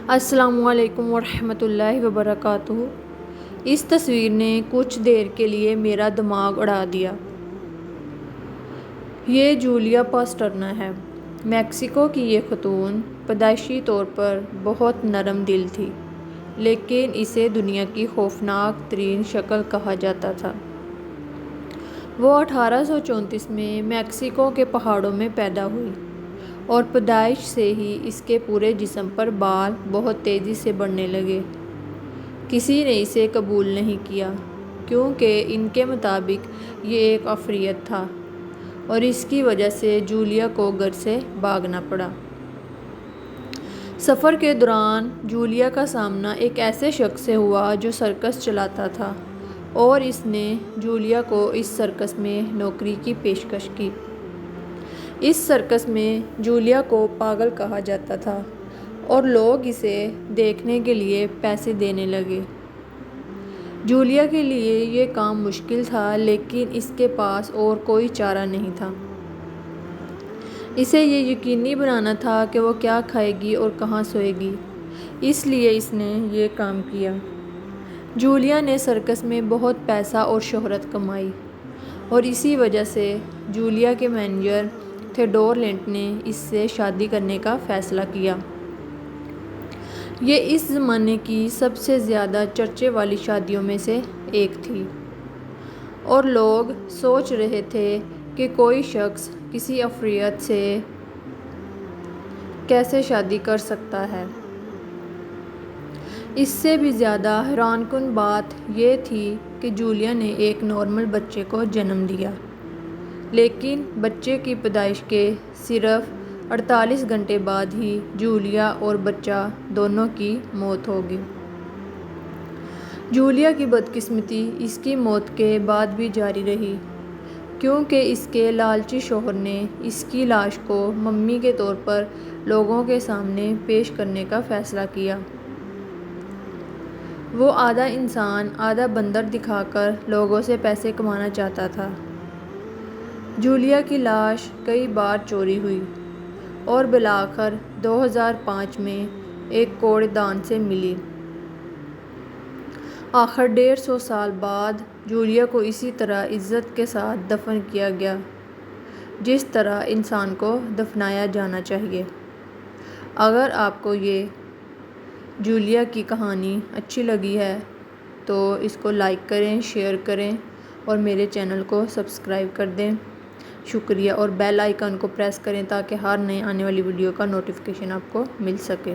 السلام علیکم ورحمۃ اللہ وبرکاتہ۔ اس تصویر نے کچھ دیر کے لیے میرا دماغ اڑا دیا۔ یہ جولیا پاسٹرنا ہے۔ میکسیکو کی یہ خاتون پیدائشی طور پر بہت نرم دل تھی، لیکن اسے دنیا کی خوفناک ترین شکل کہا جاتا تھا۔ وہ 1834 میں میکسیکو کے پہاڑوں میں پیدا ہوئی اور پیدائش سے ہی اس کے پورے جسم پر بال بہت تیزی سے بڑھنے لگے۔ کسی نے اسے قبول نہیں کیا کیونکہ ان کے مطابق یہ ایک عفریت تھا، اور اس کی وجہ سے جولیا کو گھر سے بھاگنا پڑا۔ سفر کے دوران جولیا کا سامنا ایک ایسے شخص سے ہوا جو سرکس چلاتا تھا، اور اس نے جولیا کو اس سرکس میں نوکری کی پیشکش کی۔ اس سرکس میں جولیا کو پاگل کہا جاتا تھا اور لوگ اسے دیکھنے کے لیے پیسے دینے لگے۔ جولیا کے لیے یہ کام مشکل تھا، لیکن اس کے پاس اور کوئی چارہ نہیں تھا۔ اسے یہ یقینی بنانا تھا کہ وہ کیا کھائے گی اور کہاں سوئے گی، اس لیے اس نے یہ کام کیا۔ جولیا نے سرکس میں بہت پیسہ اور شہرت کمائی، اور اسی وجہ سے جولیا کے مینیجر تھیوڈور لینٹ نے اس سے شادی کرنے کا فیصلہ کیا۔ یہ اس زمانے کی سب سے زیادہ چرچے والی شادیوں میں سے ایک تھی، اور لوگ سوچ رہے تھے کہ کوئی شخص کسی عفریت سے کیسے شادی کر سکتا ہے۔ اس سے بھی زیادہ حیران کن بات یہ تھی کہ جولیا نے ایک نارمل بچے کو جنم دیا، لیکن بچے کی پیدائش کے صرف 48 گھنٹے بعد ہی جولیا اور بچہ دونوں کی موت ہو گئی۔ جولیا کی بدقسمتی اس کی موت کے بعد بھی جاری رہی، کیونکہ اس کے لالچی شوہر نے اس کی لاش کو ممی کے طور پر لوگوں کے سامنے پیش کرنے کا فیصلہ کیا۔ وہ آدھا انسان آدھا بندر دکھا کر لوگوں سے پیسے کمانا چاہتا تھا۔ جولیا کی لاش کئی بار چوری ہوئی اور بالآخر 2005 میں ایک کوڑے دان سے ملی۔ آخر 150 سال بعد جولیا کو اسی طرح عزت کے ساتھ دفن کیا گیا جس طرح انسان کو دفنایا جانا چاہیے۔ اگر آپ کو یہ جولیا کی کہانی اچھی لگی ہے تو اس کو لائک کریں، شیئر کریں اور میرے چینل کو سبسکرائب کر دیں۔ شکریہ، اور بیل آئیکن کو پریس کریں تاکہ ہر نئے آنے والی ویڈیو کا نوٹیفیکیشن آپ کو مل سکے۔